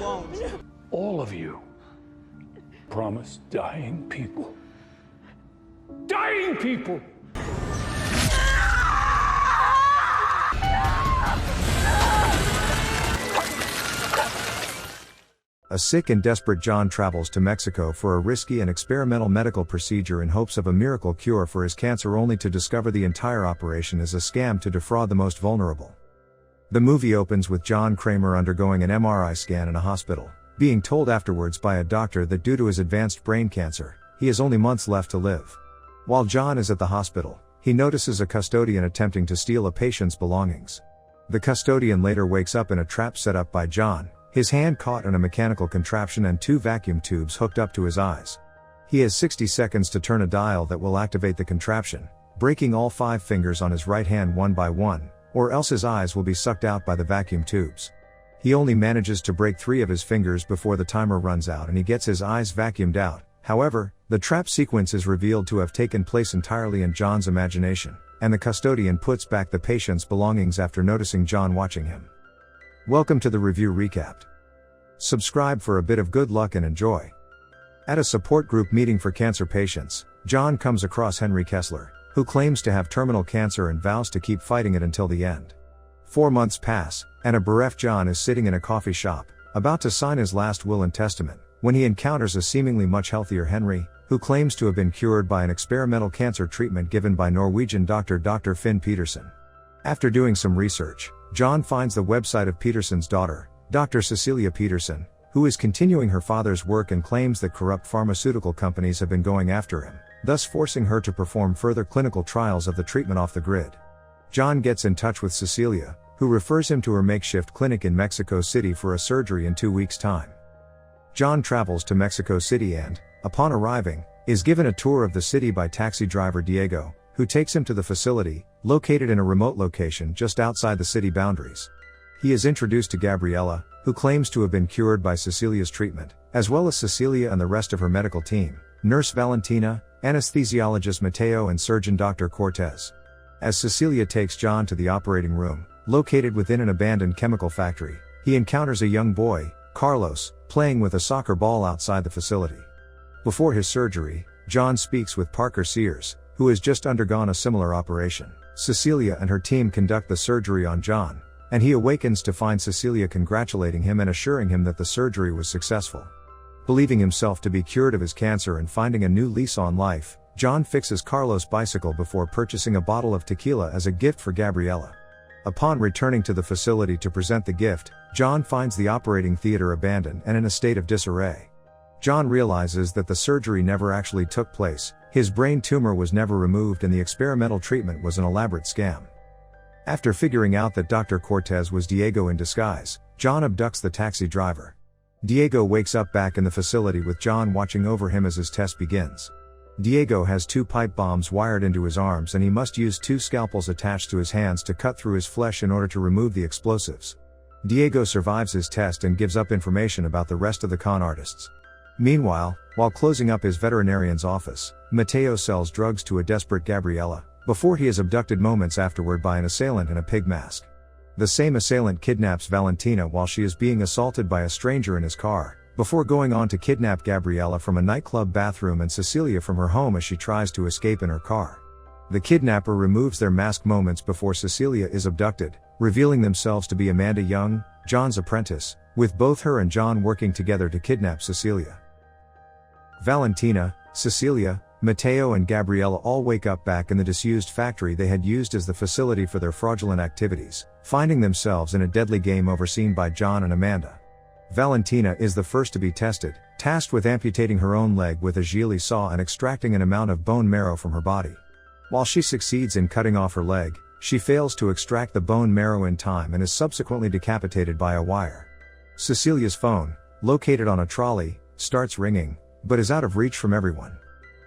won't. All of you promised dying people. Dying people! A sick and desperate John travels to Mexico for a risky and experimental medical procedure in hopes of a miracle cure for his cancer, only to discover the entire operation is a scam to defraud the most vulnerable. The movie opens with John Kramer undergoing an MRI scan in a hospital, being told afterwards by a doctor that due to his advanced brain cancer, he has only months left to live. While John is at the hospital, he notices a custodian attempting to steal a patient's belongings. The custodian later wakes up in a trap set up by John, his hand caught in a mechanical contraption and 2 vacuum tubes hooked up to his eyes. He has 60 seconds to turn a dial that will activate the contraption, breaking all 5 fingers on his right hand one by one, or else his eyes will be sucked out by the vacuum tubes. He only manages to break 3 of his fingers before the timer runs out and he gets his eyes vacuumed out. However, the trap sequence is revealed to have taken place entirely in John's imagination, and the custodian puts back the patient's belongings after noticing John watching him. Welcome to the review recapped. Subscribe for a bit of good luck and enjoy. At a support group meeting for cancer patients, John comes across Henry Kessler, who claims to have terminal cancer and vows to keep fighting it until the end. 4 months pass, and a bereft John is sitting in a coffee shop, about to sign his last will and testament, when he encounters a seemingly much healthier Henry, who claims to have been cured by an experimental cancer treatment given by Norwegian doctor Dr. Finn Peterson. After doing some research, John finds the website of Peterson's daughter, Dr. Cecilia Peterson, who is continuing her father's work and claims that corrupt pharmaceutical companies have been going after him, thus forcing her to perform further clinical trials of the treatment off the grid. John gets in touch with Cecilia, who refers him to her makeshift clinic in Mexico City for a surgery in 2 weeks' time. John travels to Mexico City and, upon arriving, is given a tour of the city by taxi driver Diego, who takes him to the facility, located in a remote location just outside the city boundaries. He is introduced to Gabriela, who claims to have been cured by Cecilia's treatment, as well as Cecilia and the rest of her medical team, nurse Valentina, anesthesiologist Mateo and surgeon Dr. Cortez. As Cecilia takes John to the operating room, located within an abandoned chemical factory, he encounters a young boy, Carlos, playing with a soccer ball outside the facility. Before his surgery, John speaks with Parker Sears, who has just undergone a similar operation. Cecilia and her team conduct the surgery on John, and he awakens to find Cecilia congratulating him and assuring him that the surgery was successful. Believing himself to be cured of his cancer and finding a new lease on life, John fixes Carlos' bicycle before purchasing a bottle of tequila as a gift for Gabriela. Upon returning to the facility to present the gift, John finds the operating theater abandoned and in a state of disarray. John realizes that the surgery never actually took place, his brain tumor was never removed and the experimental treatment was an elaborate scam. After figuring out that Dr. Cortez was Diego in disguise, John abducts the taxi driver. Diego wakes up back in the facility with John watching over him as his test begins. Diego has 2 pipe bombs wired into his arms and he must use 2 scalpels attached to his hands to cut through his flesh in order to remove the explosives. Diego survives his test and gives up information about the rest of the con artists. Meanwhile, while closing up his veterinarian's office, Mateo sells drugs to a desperate Gabriela, before he is abducted moments afterward by an assailant in a pig mask. The same assailant kidnaps Valentina while she is being assaulted by a stranger in his car, before going on to kidnap Gabriela from a nightclub bathroom and Cecilia from her home as she tries to escape in her car. The kidnapper removes their mask moments before Cecilia is abducted, revealing themselves to be Amanda Young, John's apprentice, with both her and John working together to kidnap Cecilia. Valentina, Cecilia, Mateo and Gabriela all wake up back in the disused factory they had used as the facility for their fraudulent activities, finding themselves in a deadly game overseen by John and Amanda. Valentina is the first to be tested, tasked with amputating her own leg with a Gigli saw and extracting an amount of bone marrow from her body. While she succeeds in cutting off her leg, she fails to extract the bone marrow in time and is subsequently decapitated by a wire. Cecilia's phone, located on a trolley, starts ringing, but is out of reach from everyone.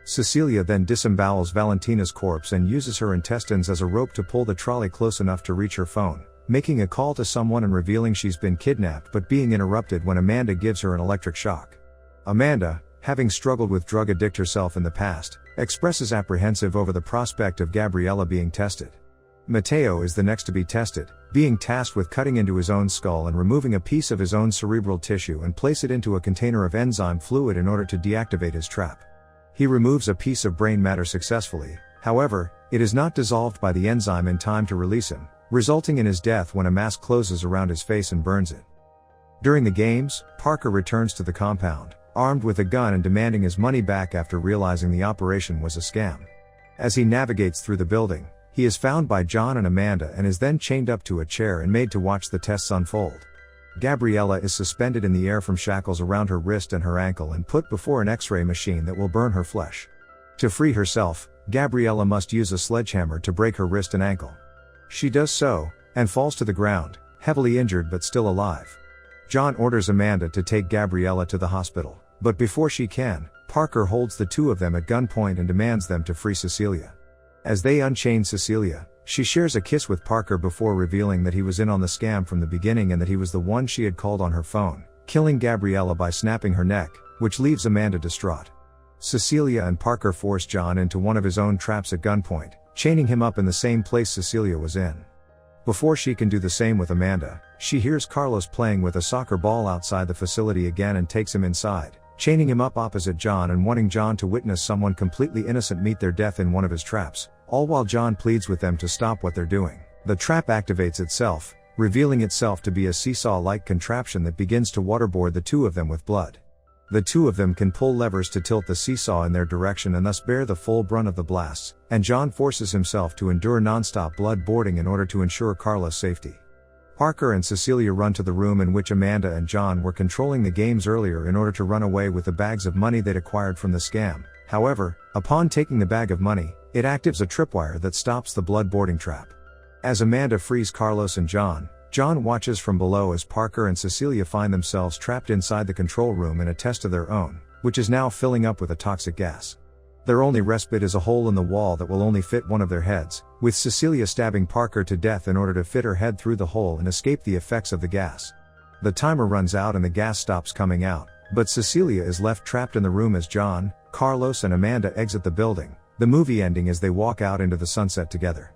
Cecilia then disembowels Valentina's corpse and uses her intestines as a rope to pull the trolley close enough to reach her phone, making a call to someone and revealing she's been kidnapped but being interrupted when Amanda gives her an electric shock. Amanda, having struggled with drug addict herself in the past, expresses apprehensive over the prospect of Gabriela being tested. Mateo is the next to be tested, being tasked with cutting into his own skull and removing a piece of his own cerebral tissue and place it into a container of enzyme fluid in order to deactivate his trap. He removes a piece of brain matter successfully, however, it is not dissolved by the enzyme in time to release him, resulting in his death when a mask closes around his face and burns it. During the games, Parker returns to the compound, armed with a gun and demanding his money back after realizing the operation was a scam. As he navigates through the building, he is found by John and Amanda and is then chained up to a chair and made to watch the tests unfold. Gabriella is suspended in the air from shackles around her wrist and her ankle and put before an X-ray machine that will burn her flesh. To free herself, Gabriella must use a sledgehammer to break her wrist and ankle. She does so, and falls to the ground, heavily injured but still alive. John orders Amanda to take Gabriella to the hospital, but before she can, Parker holds the two of them at gunpoint and demands them to free Cecilia. As they unchain Cecilia, she shares a kiss with Parker before revealing that he was in on the scam from the beginning and that he was the one she had called on her phone, killing Gabriella by snapping her neck, which leaves Amanda distraught. Cecilia and Parker force John into one of his own traps at gunpoint, chaining him up in the same place Cecilia was in. Before she can do the same with Amanda, she hears Carlos playing with a soccer ball outside the facility again and takes him inside, chaining him up opposite John and wanting John to witness someone completely innocent meet their death in one of his traps, all while John pleads with them to stop what they're doing. The trap activates itself, revealing itself to be a seesaw-like contraption that begins to waterboard the two of them with blood. The two of them can pull levers to tilt the seesaw in their direction and thus bear the full brunt of the blasts, and John forces himself to endure non-stop blood boarding in order to ensure Carla's safety. Parker and Cecilia run to the room in which Amanda and John were controlling the games earlier in order to run away with the bags of money they'd acquired from the scam. However, upon taking the bag of money, it activates a tripwire that stops the blood boarding trap. As Amanda frees Carlos and John watches from below as Parker and Cecilia find themselves trapped inside the control room in a test of their own, which is now filling up with a toxic gas. Their only respite is a hole in the wall that will only fit one of their heads, with Cecilia stabbing Parker to death in order to fit her head through the hole and escape the effects of the gas. The timer runs out and the gas stops coming out, but Cecilia is left trapped in the room as John, Carlos and Amanda exit the building, the movie ending as they walk out into the sunset together.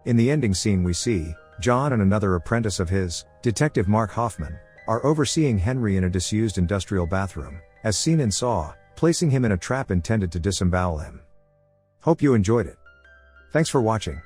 In the ending scene we see, John and another apprentice of his, Detective Mark Hoffman, are overseeing Henry in a disused industrial bathroom, as seen in Saw, placing him in a trap intended to disembowel him. Hope you enjoyed it. Thanks for watching.